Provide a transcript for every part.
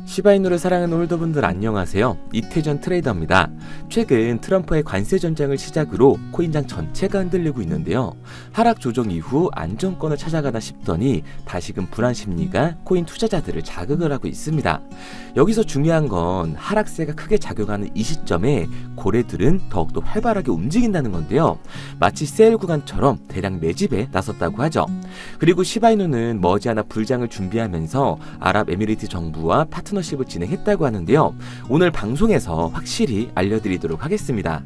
시바이누를 사랑하는 홀더분들 안녕하세요. 이태전 트레이더입니다. 최근 트럼프의 관세 전쟁을 시작으로 코인장 전체가 흔들리고 있는데요. 하락 조정 이후 안정권을 찾아가나 싶더니 다시금 불안 심리가 코인 투자자들을 자극을 하고 있습니다. 여기서 중요한 건 하락세가 크게 작용하는 이 시점에 고래들은 더욱더 활발하게 움직인다는 건데요. 마치 세일 구간처럼 대량 매집에 나섰다고 하죠. 그리고 시바이누는 머지않아 불장을 준비하면서 아랍에미리트 정부와 파트너십을 진행했다고 하는데요. 오늘 방송에서 확실히 알려드리도록 하겠습니다.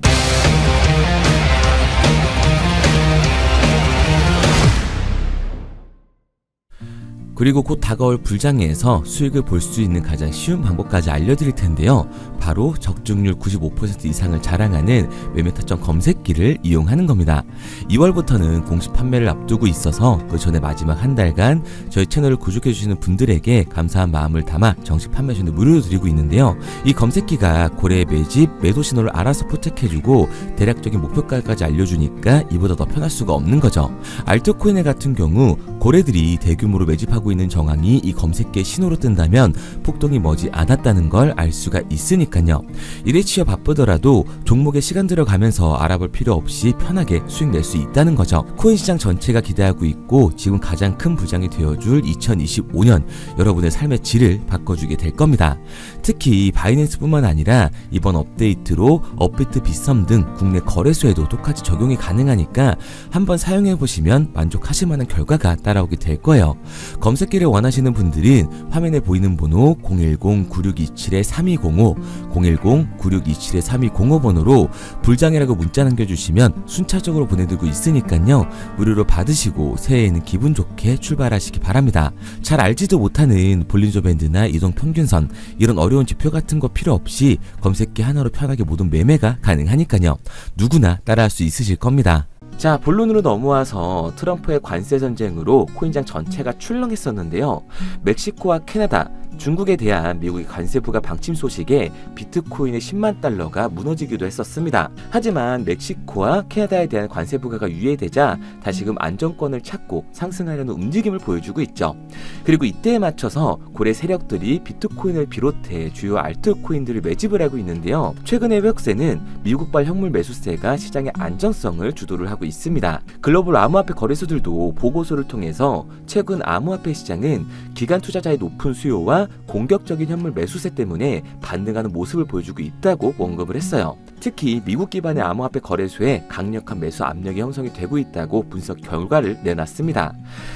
그리고 곧 다가올 불장에서 수익을 볼 수 있는 가장 쉬운 방법까지 알려드릴 텐데요. 바로 적중률 95% 이상을 자랑하는 매매타점 검색기를 이용하는 겁니다. 2월부터는 공식 판매를 앞두고 있어서 그 전에 마지막 한 달간 저희 채널을 구독해주시는 분들에게 감사한 마음을 담아 정식 판매 전에 무료로 드리고 있는데요. 이 검색기가 고래의 매집, 매도 신호를 알아서 포착해주고 대략적인 목표가까지 알려주니까 이보다 더 편할 수가 없는 거죠. 알트코인 같은 경우 고래들이 대규모로 매집하고 있는 정황이 이 검색기의 신호로 뜬다면 폭동이 머지 않았다는 걸 알 수가 있으니까요. 일에 치여 바쁘더라도 종목에 시간 들어가면서 알아볼 필요 없이 편하게 수익 낼 수 있다는 거죠. 코인 시장 전체가 기대하고 있고 지금 가장 큰 부장이 되어줄 2025년 여러분의 삶의 질을 바꿔주게 될 겁니다. 특히 바이낸스뿐만 아니라 이번 업데이트로 업비트, 빗썸 등 국내 거래소에도 똑같이 적용이 가능하니까 한번 사용해보시면 만족하실 만한 결과가 따라오게 될 거예요. 검색기를 원하시는 분들은 화면에 보이는 번호 010-9627-3205, 010-9627-3205번호로 불장이라고 문자 남겨주시면 순차적으로 보내드리고 있으니까요. 무료로 받으시고 새해에는 기분 좋게 출발하시기 바랍니다. 잘 알지도 못하는 볼린저 밴드나 이동 평균선 이런 어려운 지표 같은 거 필요 없이 검색기 하나로 편하게 모든 매매가 가능하니까요. 누구나 따라할 수 있으실 겁니다. 자, 본론으로 넘어와서 트럼프의 관세 전쟁으로 코인장 전체가 출렁했었는데요. 멕시코와 캐나다, 중국에 대한 미국의 관세 부과 방침 소식에 비트코인의 10만 달러가 무너지기도 했었습니다. 하지만 멕시코와 캐나다에 대한 관세 부과가 유예되자 다시금 안정권을 찾고 상승하려는 움직임을 보여주고 있죠. 그리고 이때에 맞춰서 고래 세력들이 비트코인을 비롯해 주요 알트코인들을 매집을 하고 있는데요. 최근의 외국세는 미국발 현물 매수세가 시장의 안정성을 주도를 하고 있습니다. 글로벌 암호화폐 거래소들도 보고서를 통해서 최근 암호화폐 시장은 기관 투자자의 높은 수요와 공격적인 현물 매수세 때문에 반등하는 모습을 보여주고 있다고 언급을 했어요. 특히 미국 기반의 암호화폐 거래소에 강력한 매수 압력이 형성이 되고 있다고 분석 결과를 내놨습니다.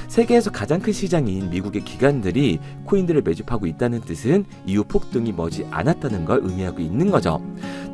세계에서 가장 큰 시장인 미국의 기관들이 코인들을 매집하고 있다는 뜻은 이후 폭등이 머지 않았다는 걸 의미하고 있는 거죠.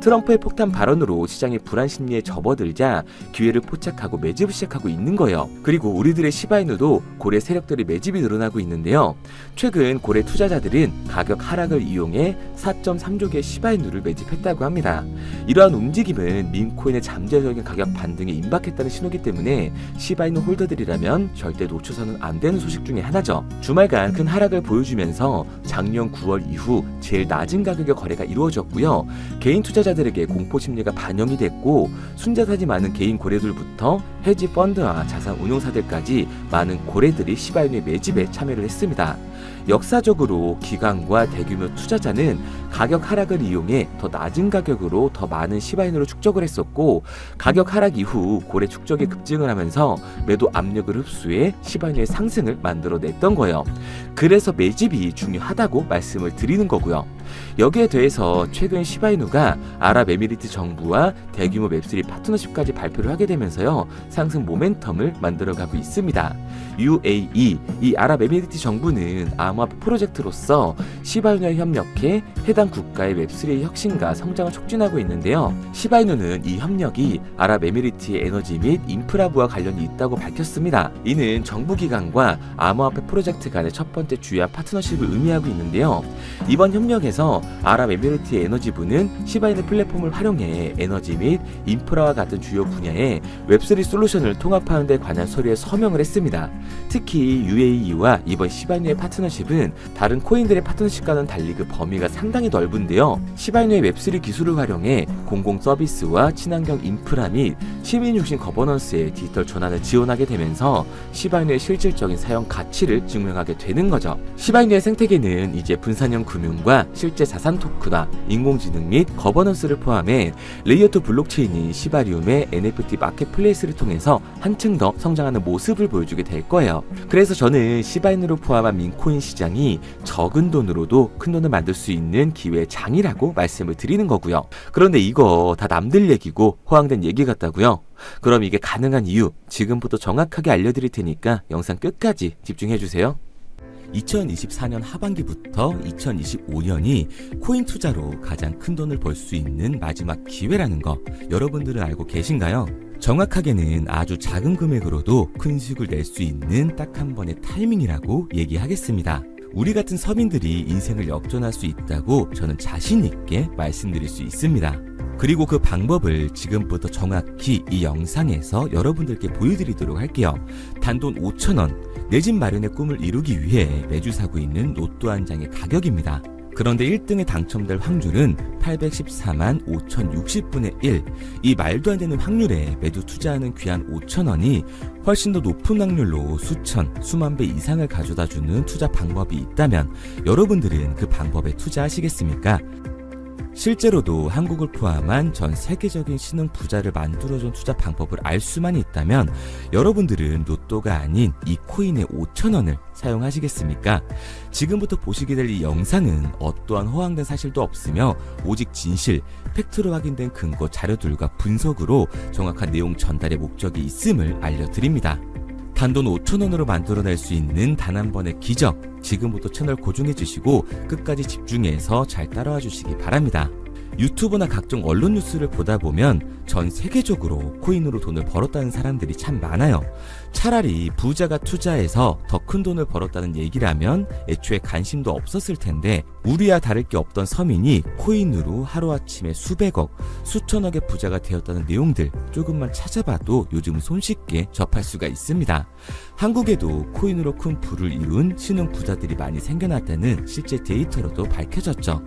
트럼프의 폭탄 발언으로 시장의 불안 심리에 접어들자 기회를 포착하고 매집을 시작하고 있는 거예요. 그리고 우리들의 시바이누도 고래 세력들의 매집이 늘어나고 있는데요. 최근 고래 투자자들은 가격 하락을 이용해 4.3조 개의 시바이누를 매집했다고 합니다. 이러한 움직임은 민코인의 잠재적인 가격 반등에 임박했다는 신호기 때문에 시바이누 홀더들이라면 절대 놓쳐서는 안 되는 소식 중에 하나죠. 주말간 큰 하락을 보여주면서 작년 9월 이후 제일 낮은 가격의 거래가 이루어졌고요. 개인 투자자들에게 공포 심리가 반영이 됐고 순자산이 많은 개인 고래들부터 헤지 펀드와 자산 운용사들까지 많은 고래들이 시바이누의 매집에 참여를 했습니다. 역사적으로 기관과 대규모 투자자는 가격 하락을 이용해 더 낮은 가격으로 더 많은 시바이누를 축적을 했었고 가격 하락 이후 고래 축적이 급증을 하면서 매도 압력을 흡수해 시바이누의 상승을 만들어냈던 거예요. 그래서 매집이 중요하다고 말씀을 드리는 거고요. 여기에 대해서 최근 시바이누가 아랍에미리트 정부와 대규모 웹3 파트너십까지 발표를 하게 되면서요. 상승 모멘텀을 만들어가고 있습니다. UAE, 이 아랍에미리트 정부는 암호화폐 프로젝트로서 시바이누와 협력해 해당 국가의 웹3의 혁신과 성장을 촉진하고 있는데요. 시바이누는 이 협력이 아랍에미리트의 에너지 및 인프라부와 관련이 있다고 밝혔습니다. 이는 정부기관과 암호화폐 프로젝트 간의 첫 번째 주요한 파트너십을 의미하고 있는데요. 이번 협력에서 아랍에미리트의 에너지부는 시바이누 플랫폼을 활용해 에너지 및 인프라와 같은 주요 분야의 웹3 솔루션을 통합하는 데 관한 서류에 서명을 했습니다. 특히 UAE와 이번 시바이누의 파트너십은 다른 코인들의 파트너십과는 달리 그 범위가 상당히 넓은데요. 시바이누의 웹3 기술을 활용해 공공 서비스와 친환경 인프라 및 시민중심 거버넌스의 디지털 전환을 지원하게 되면서 시바이누의 실질적인 사용 가치를 증명하게 되는 거죠. 시바이누의 생태계는 이제 분산형 가상 금융과 실제 자산 토큰화, 인공지능 및 거버넌스를 포함해 레이어2 블록체인이 시바리움의 NFT 마켓플레이스를 통해서 한층 더 성장하는 모습을 보여주게 될 거예요. 그래서 저는 시바인으로 포함한 민코인 시장이 적은 돈으로도 큰 돈을 만들 수 있는 기회의 장이라고 말씀을 드리는 거고요. 그런데 이거 다 남들 얘기고 허황된 얘기 같다고요? 그럼 이게 가능한 이유 지금부터 정확하게 알려드릴 테니까 영상 끝까지 집중해주세요. 2024년 하반기부터 2025년이 코인 투자로 가장 큰 돈을 벌 수 있는 마지막 기회라는 거 여러분들은 알고 계신가요? 정확하게는 아주 작은 금액으로도 큰 수익을 낼 수 있는 딱 한 번의 타이밍이라고 얘기하겠습니다. 우리 같은 서민들이 인생을 역전할 수 있다고 저는 자신 있게 말씀드릴 수 있습니다. 그리고 그 방법을 지금부터 정확히 이 영상에서 여러분들께 보여드리도록 할게요. 단돈 5,000원, 내 집 마련의 꿈을 이루기 위해 매주 사고 있는 로또 한 장의 가격입니다. 그런데 1등에 당첨될 확률은 814만 5060분의 1. 이 말도 안 되는 확률에 매주 투자하는 귀한 5,000원이 훨씬 더 높은 확률로 수천, 수만 배 이상을 가져다 주는 투자 방법이 있다면 여러분들은 그 방법에 투자하시겠습니까? 실제로도 한국을 포함한 전 세계적인 신흥 부자를 만들어준 투자 방법을 알 수만 있다면 여러분들은 로또가 아닌 이 코인의 5,000원을 사용하시겠습니까? 지금부터 보시게 될 이 영상은 어떠한 허황된 사실도 없으며 오직 진실, 팩트로 확인된 근거 자료들과 분석으로 정확한 내용 전달의 목적이 있음을 알려드립니다. 단돈 5,000원으로 만들어낼 수 있는 단 한 번의 기적, 지금부터 채널 고정해 주시고 끝까지 집중해서 잘 따라와 주시기 바랍니다. 유튜브나 각종 언론 뉴스를 보다 보면 전 세계적으로 코인으로 돈을 벌었다는 사람들이 참 많아요. 차라리 부자가 투자해서 더 큰 돈을 벌었다는 얘기라면 애초에 관심도 없었을 텐데 우리와 다를 게 없던 서민이 코인으로 하루아침에 수백억, 수천억의 부자가 되었다는 내용들 조금만 찾아봐도 요즘 손쉽게 접할 수가 있습니다. 한국에도 코인으로 큰 부를 이룬 신흥 부자들이 많이 생겨났다는 실제 데이터로도 밝혀졌죠.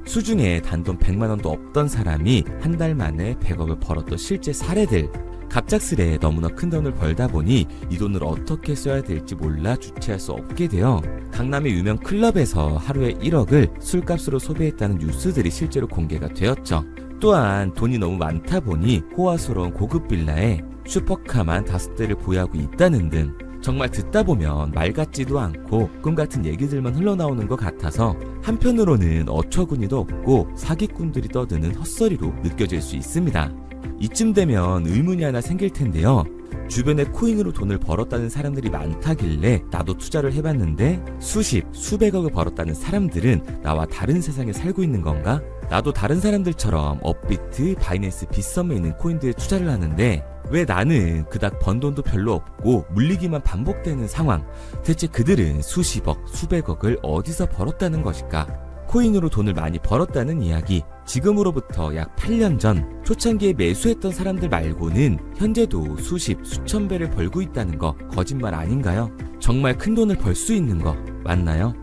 수중에 단돈 100만원도 없던 사람이 한 달 만에 100억을 벌었던 실제 사례들. 갑작스레 너무나 큰 돈을 벌다 보니 이 돈을 어떻게 써야 될지 몰라 주체할 수 없게 되어 강남의 유명 클럽에서 하루에 1억을 술값으로 소비했다는 뉴스들이 실제로 공개가 되었죠. 또한 돈이 너무 많다 보니 호화스러운 고급 빌라에 슈퍼카만 5대를 보유하고 있다는 등 정말 듣다 보면 말 같지도 않고 꿈 같은 얘기들만 흘러나오는 것 같아서 한편으로는 어처구니도 없고 사기꾼들이 떠드는 헛소리로 느껴질 수 있습니다. 이쯤 되면 의문이 하나 생길 텐데요. 주변에 코인으로 돈을 벌었다는 사람들이 많다길래 나도 투자를 해봤는데 수십, 수백억을 벌었다는 사람들은 나와 다른 세상에 살고 있는 건가? 나도 다른 사람들처럼 업비트, 바이낸스, 빗썸에 있는 코인들에 투자를 하는데 왜 나는 그닥 번 돈도 별로 없고 물리기만 반복되는 상황? 대체 그들은 수십억, 수백억을 어디서 벌었다는 것일까? 코인으로 돈을 많이 벌었다는 이야기, 지금으로부터 약 8년 전 초창기에 매수했던 사람들 말고는 현재도 수십, 수천 배를 벌고 있다는 거 거짓말 아닌가요? 정말 큰 돈을 벌 수 있는 거 맞나요?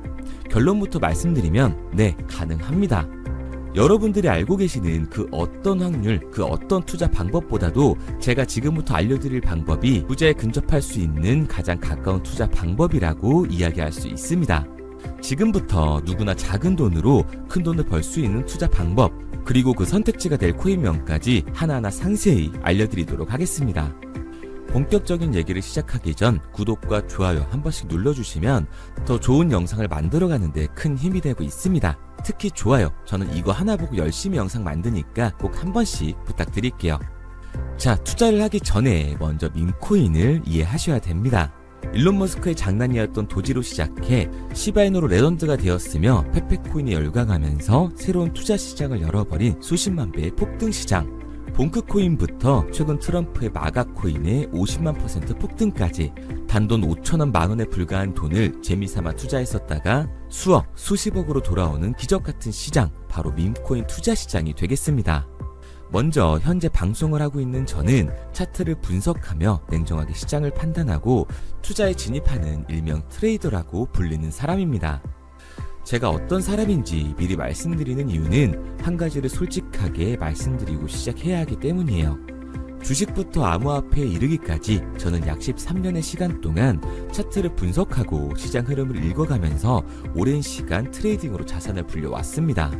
결론부터 말씀드리면 네, 가능합니다. 여러분들이 알고 계시는 그 어떤 확률, 그 어떤 투자 방법보다도 제가 지금부터 알려드릴 방법이 부자에 근접할 수 있는 가장 가까운 투자 방법이라고 이야기할 수 있습니다. 지금부터 누구나 작은 돈으로 큰 돈을 벌 수 있는 투자 방법, 그리고 그 선택지가 될 코인명까지 하나하나 상세히 알려드리도록 하겠습니다. 본격적인 얘기를 시작하기 전 구독과 좋아요 한 번씩 눌러주시면 더 좋은 영상을 만들어가는 데 큰 힘이 되고 있습니다. 특히 좋아요, 저는 이거 하나 보고 열심히 영상 만드니까 꼭 한 번씩 부탁드릴게요. 자, 투자를 하기 전에 먼저 밈코인을 이해하셔야 됩니다. 일론 머스크의 장난이었던 도지로 시작해 시바이노로 레전드가 되었으며 페페코인이 열광하면서 새로운 투자 시장을 열어버린 수십만 배의 폭등 시장. 봉크코인부터 최근 트럼프의 마가코인의 50만% 폭등까지 단돈 5천원 만원에 불과한 돈을 재미삼아 투자했었다가 수억, 수십억으로 돌아오는 기적같은 시장, 바로 밈코인 투자 시장이 되겠습니다. 먼저 현재 방송을 하고 있는 저는 차트를 분석하며 냉정하게 시장을 판단하고 투자에 진입하는 일명 트레이더라고 불리는 사람입니다. 제가 어떤 사람인지 미리 말씀드리는 이유는 한 가지를 솔직하게 말씀드리고 시작해야 하기 때문이에요. 주식부터 암호화폐에 이르기까지 저는 약 13년의 시간 동안 차트를 분석하고 시장 흐름을 읽어가면서 오랜 시간 트레이딩으로 자산을 불려왔습니다.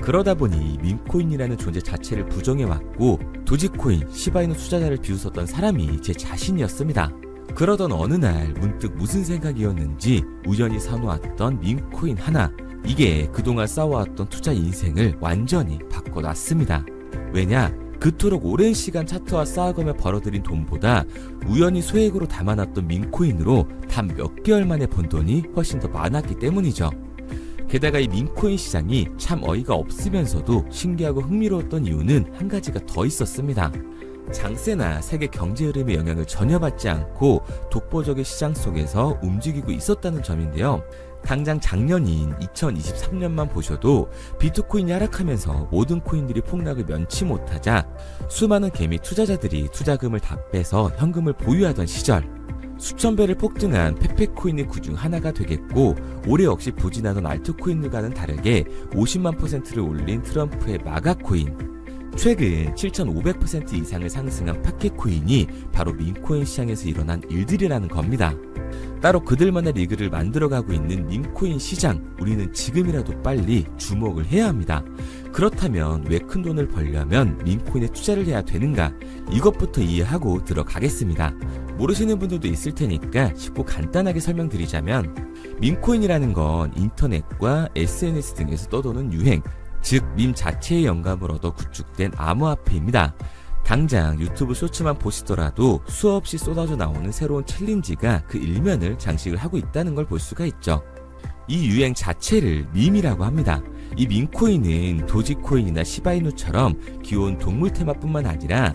그러다 보니 밈코인이라는 존재 자체를 부정해왔고 도지코인, 시바이누 투자자를 비웃었던 사람이 제 자신이었습니다. 그러던 어느 날 문득 무슨 생각이었는지 우연히 사놓았던 밈코인 하나, 이게 그동안 쌓아왔던 투자 인생을 완전히 바꿔놨습니다. 왜냐? 그토록 오랜 시간 차트와 쌓아가며 벌어들인 돈보다 우연히 소액으로 담아놨던 밈코인으로 단 몇 개월 만에 번 돈이 훨씬 더 많았기 때문이죠. 게다가 이 밈코인 시장이 참 어이가 없으면서도 신기하고 흥미로웠던 이유는 한 가지가 더 있었습니다. 장세나 세계 경제 흐름의 영향을 전혀 받지 않고 독보적인 시장 속에서 움직이고 있었다는 점인데요. 당장 작년인 2023년만 보셔도 비트코인이 하락하면서 모든 코인들이 폭락을 면치 못하자 수많은 개미 투자자들이 투자금을 다 빼서 현금을 보유하던 시절, 수천 배를 폭등한 페페코인이 그중 하나가 되겠고, 올해 역시 부진하던 알트코인들과는 다르게 50만 %를 올린 트럼프의 마가코인, 최근 7,500% 이상을 상승한 파켓코인이 바로 밈코인 시장에서 일어난 일들이라는 겁니다. 따로 그들만의 리그를 만들어가고 있는 밈코인 시장, 우리는 지금이라도 빨리 주목을 해야 합니다. 그렇다면 왜 큰 돈을 벌려면 밈코인에 투자를 해야 되는가? 이것부터 이해하고 들어가겠습니다. 모르시는 분들도 있을 테니까 쉽고 간단하게 설명드리자면, 밈코인이라는 건 인터넷과 SNS 등에서 떠도는 유행, 즉 밈 자체의 영감을 얻어 구축된 암호화폐입니다. 당장 유튜브 쇼츠만 보시더라도 수없이 쏟아져 나오는 새로운 챌린지가 그 일면을 장식을 하고 있다는 걸 볼 수가 있죠. 이 유행 자체를 밈이라고 합니다. 이 밈코인은 도지코인이나 시바이누처럼 귀여운 동물 테마뿐만 아니라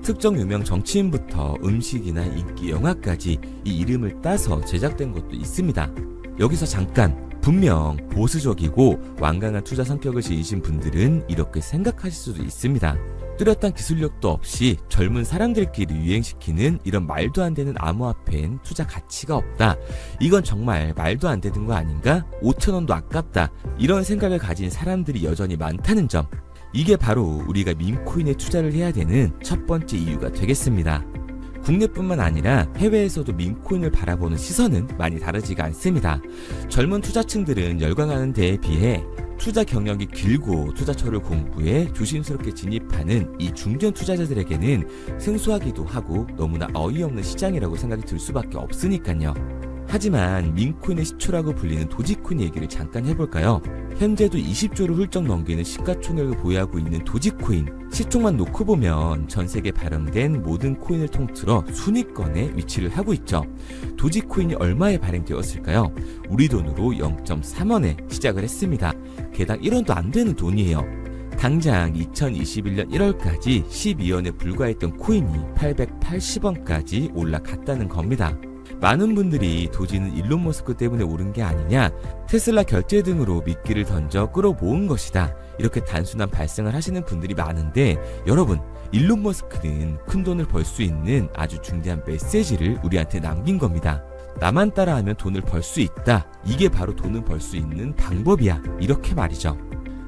특정 유명 정치인부터 음식이나 인기 영화까지 이 이름을 따서 제작된 것도 있습니다. 여기서 잠깐, 분명 보수적이고 완강한 투자 성격을 지니신 분들은 이렇게 생각하실 수도 있습니다. 뚜렷한 기술력도 없이 젊은 사람들끼리 유행시키는 이런 말도 안 되는 암호화폐엔 투자 가치가 없다. 이건 정말 말도 안 되는 거 아닌가? 5,000원도 아깝다. 이런 생각을 가진 사람들이 여전히 많다는 점. 이게 바로 우리가 밈코인에 투자를 해야 되는 첫 번째 이유가 되겠습니다. 국내뿐만 아니라 해외에서도 밈코인을 바라보는 시선은 많이 다르지가 않습니다. 젊은 투자층들은 열광하는 데에 비해 투자 경력이 길고 투자처를 공부해 조심스럽게 진입하는 이 중견 투자자들에게는 생소하기도 하고 너무나 어이없는 시장이라고 생각이 들 수밖에 없으니까요. 하지만 밈코인의 시초라고 불리는 도지코인 얘기를 잠깐 해볼까요? 현재도 20조를 훌쩍 넘기는 시가총액을 보유하고 있는 도지코인, 시총만 놓고 보면 전 세계에 발행된 모든 코인을 통틀어 순위권에 위치를 하고 있죠. 도지코인이 얼마에 발행되었을까요? 우리 돈으로 0.3원에 시작을 했습니다. 개당 1원도 안 되는 돈이에요. 당장 2021년 1월까지 12원에 불과했던 코인이 880원까지 올라갔다는 겁니다. 많은 분들이 도지는 일론 머스크 때문에 오른 게 아니냐, 테슬라 결제 등으로 미끼를 던져 끌어모은 것이다, 이렇게 단순한 발생을 하시는 분들이 많은데, 여러분, 일론 머스크는 큰 돈을 벌 수 있는 아주 중대한 메시지를 우리한테 남긴 겁니다. 나만 따라하면 돈을 벌 수 있다. 이게 바로 돈을 벌 수 있는 방법이야. 이렇게 말이죠.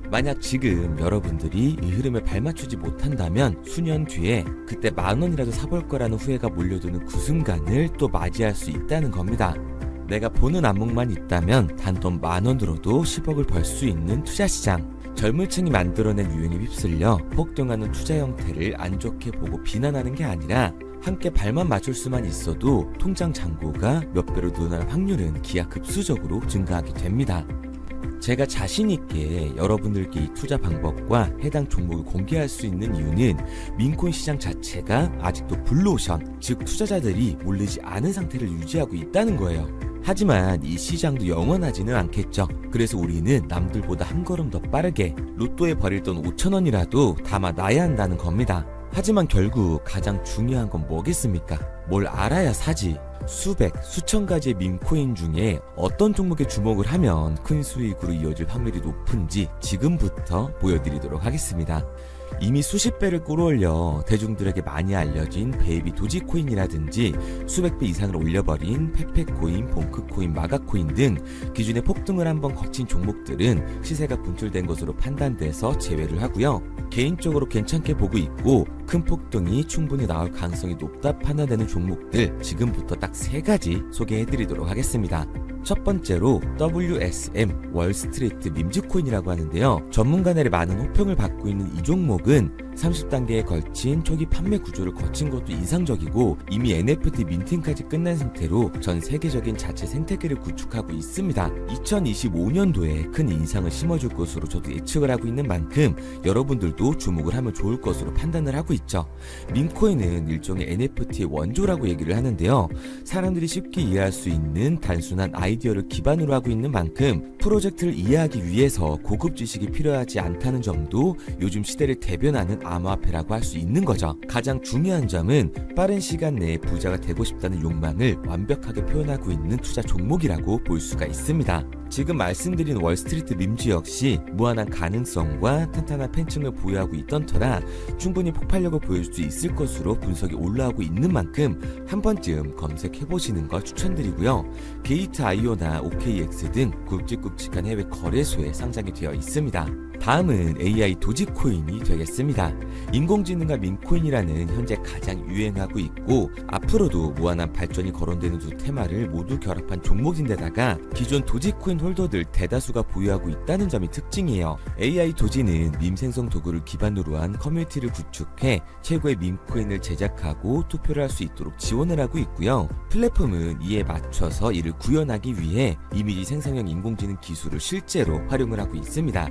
만약 지금 여러분들이 이 흐름에 발맞추지 못한다면 수년 뒤에 그때 10,000원이라도 사볼 거라는 후회가 몰려드는 그 순간을 또 맞이할 수 있다는 겁니다. 내가 보는 안목만 있다면 단돈 10,000원으로도 10억을 벌 수 있는 투자시장. 젊은 층이 만들어낸 유행에 휩쓸려 폭등하는 투자 형태를 안 좋게 보고 비난하는 게 아니라 함께 발만 맞출 수만 있어도 통장 잔고가 몇 배로 늘어날 확률은 기하급수적으로 증가하게 됩니다. 제가 자신있게 여러분들께 이 투자 방법과 해당 종목을 공개할 수 있는 이유는 밈코인 시장 자체가 아직도 블루오션, 즉 투자자들이 몰리지 않은 상태를 유지하고 있다는 거예요. 하지만 이 시장도 영원하지는 않겠죠. 그래서 우리는 남들보다 한 걸음 더 빠르게 로또에 버릴 돈 5,000원이라도 담아놔야 한다는 겁니다. 하지만 결국 가장 중요한 건 뭐겠습니까? 뭘 알아야 사지. 수백, 수천 가지의 밈코인 중에 어떤 종목에 주목을 하면 큰 수익으로 이어질 확률이 높은지 지금부터 보여드리도록 하겠습니다. 이미 수십 배를 끌어올려 대중들에게 많이 알려진 베이비 도지코인이라든지 수백 배 이상을 올려버린 페페코인, 봉크코인, 마가코인 등 기존의 폭등을 한번 거친 종목들은 시세가 분출된 것으로 판단돼서 제외를 하고요. 개인적으로 괜찮게 보고 있고 큰 폭등이 충분히 나올 가능성이 높다 판단되는 종목들 지금부터 딱 3가지 소개해드리도록 하겠습니다. 첫 번째로 WSM 월스트리트 밈즈코인이라고 하는데요. 전문가들의 많은 호평을 받고 있는 이 종목은 30단계에 걸친 초기 판매 구조를 거친 것도 인상적이고 이미 NFT 민팅까지 끝난 상태로 전 세계적인 자체 생태계를 구축하고 있습니다. 2025년도에 큰 인상을 심어줄 것으로 저도 예측을 하고 있는 만큼 여러분들도 주목을 하면 좋을 것으로 판단을 하고 있죠. 밈코인은 일종의 NFT의 원조라고 얘기를 하는데요. 사람들이 쉽게 이해할 수 있는 단순한 아이디어를 기반으로 하고 있는 만큼 프로젝트를 이해하기 위해서 고급 지식이 필요하지 않다는 점도 요즘 시대를 대변하는 암호화폐라고 할 수 있는 거죠. 가장 중요한 점은 빠른 시간 내에 부자가 되고 싶다는 욕망을 완벽하게 표현하고 있는 투자 종목이라고 볼 수가 있습니다. 지금 말씀드린 월스트리트 밈즈 역시 무한한 가능성과 탄탄한 팬층을 보유하고 있던 터라 충분히 폭발력을 보여줄 수 있을 것으로 분석이 올라오고 있는 만큼 한 번쯤 검색해보시는 걸 추천드리고요. 게이트.io나 OKX 등 굵직굵직한 해외 거래소에 상장이 되어 있습니다. 다음은 AI 도지코인이 되겠습니다. 인공지능과 밈코인이라는 현재 가장 유행하고 있고 앞으로도 무한한 발전이 거론되는 두 테마를 모두 결합한 종목인데다가 기존 도지코인 홀더들 대다수가 보유하고 있다는 점이 특징이에요. AI 도지는 밈 생성 도구를 기반으로 한 커뮤니티를 구축해 최고의 밈코인을 제작하고 투표를 할 수 있도록 지원을 하고 있고요. 플랫폼은 이에 맞춰서 이를 구현하기 위해 이미지 생성형 인공지능 기술을 실제로 활용을 하고 있습니다.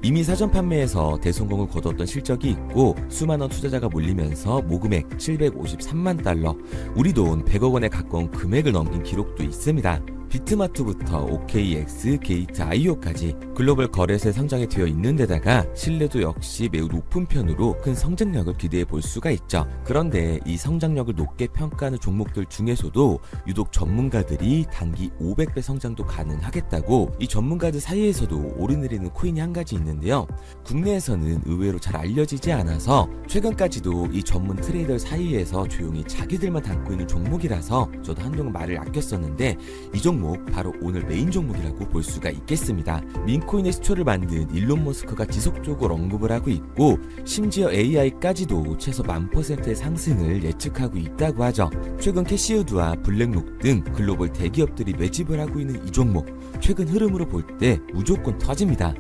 이미 사전 판매에서 대성공을 거뒀던 실적이 있고 수만원 투자자가 몰리면서 모금액 753만 달러, 우리 돈 100억 원에 가까운 금액을 넘긴 기록도 있습니다. 비트마트부터 OKX, 게이트.io까지 글로벌 거래소에 상장이 되어 있는 데다가 신뢰도 역시 매우 높은 편으로 큰 성장력을 기대해 볼 수가 있죠. 그런데 이 성장력을 높게 평가하는 종목들 중에서도 유독 전문가들이 단기 500배 성장도 가능하겠다고 이 전문가들 사이에서도 오르내리는 코인이 한 가지 있는데요. 국내에서는 의외로 잘 알려지지 않아서 최근까지도 이 전문 트레이더 사이에서 조용히 자기들만 담고 있는 종목이라서 저도 한동안 말을 아꼈었는데 이 종목 바로 오늘 메인 종목이라고 볼 수가 있겠습니다. 민코인의 시초를 만든 일론 머스크가 지속적으로 언급을 하고 있고 심지어 AI까지도 최소 1000%의 상승을 예측하고 있다고 하죠. 최근 캐시우드와 블랙록 등 글로벌 대기업들이 매집을 하고 있는 이 종목 최근 흐름으로 볼 때 무조건 터집니다.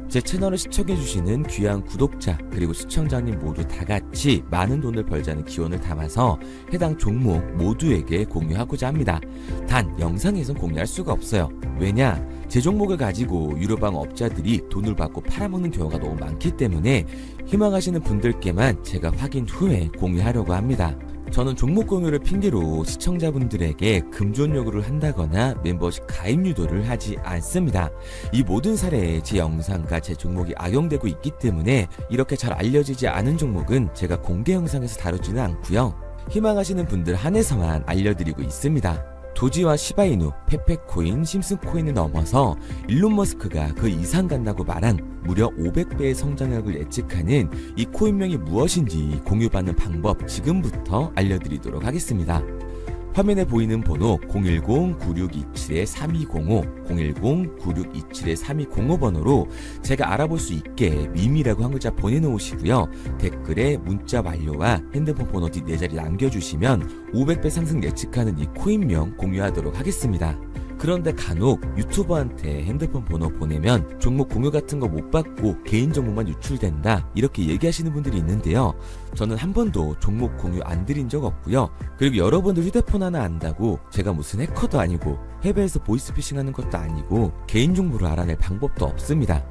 제 채널을 시청해주시는 귀한 구독자 그리고 시청자님 모두 다같이 많은 돈을 벌자는 기원을 담아서 해당 종목 모두에게 공유하고자 합니다. 단 영상에선 공유할 수가 없어요. 왜냐? 제 종목을 가지고 유료방 업자들이 돈을 받고 팔아먹는 경우가 너무 많기 때문에 희망하시는 분들께만 제가 확인 후에 공유하려고 합니다. 저는 종목 공유를 핑계로 시청자분들에게 금전 요구를 한다거나 멤버십 가입 유도를 하지 않습니다. 이 모든 사례에 제 영상과 제 종목이 악용되고 있기 때문에 이렇게 잘 알려지지 않은 종목은 제가 공개 영상에서 다루지는 않고요. 희망하시는 분들 한해서만 알려드리고 있습니다. 도지와 시바이누, 페페코인, 심슨코인을 넘어서 일론 머스크가 그 이상 간다고 말한 무려 500배의 성장력을 예측하는 이 코인명이 무엇인지 공유받는 방법 지금부터 알려드리도록 하겠습니다. 화면에 보이는 번호 010-9627-3205, 010-9627-3205 번호로 제가 알아볼 수 있게 밈이라고 한 글자 보내놓으시고요. 댓글에 문자 완료와 핸드폰 번호 뒤 4자리 남겨주시면 500배 상승 예측하는 이 코인명 공유하도록 하겠습니다. 그런데 간혹 유튜버한테 핸드폰 번호 보내면 종목 공유 같은 거 못 받고 개인정보만 유출된다 이렇게 얘기하시는 분들이 있는데요. 저는 한 번도 종목 공유 안 드린 적 없고요. 그리고 여러분들 휴대폰 하나 안다고 제가 무슨 해커도 아니고 해외에서 보이스피싱 하는 것도 아니고 개인정보를 알아낼 방법도 없습니다.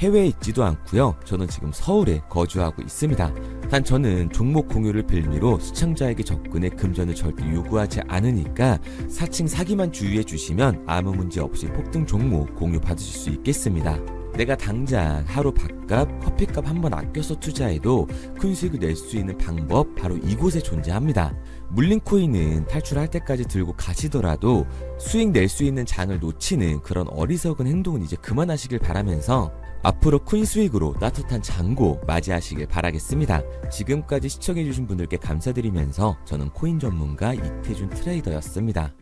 해외에 있지도 않고요. 저는 지금 서울에 거주하고 있습니다. 단 저는 종목 공유를 빌미로 시청자에게 접근의 금전을 절대 요구하지 않으니까 사칭 사기만 주의해 주시면 아무 문제 없이 폭등 종목 공유 받으실 수 있겠습니다. 내가 당장 하루 밥값, 커피값 한번 아껴서 투자해도 큰 수익을 낼 수 있는 방법 바로 이곳에 존재합니다. 물린 코인은 탈출할 때까지 들고 가시더라도 수익 낼 수 있는 장을 놓치는 그런 어리석은 행동은 이제 그만하시길 바라면서 앞으로 큰 수익으로 따뜻한 장고 맞이하시길 바라겠습니다. 지금까지 시청해주신 분들께 감사드리면서 저는 코인 전문가 이태준 트레이더였습니다.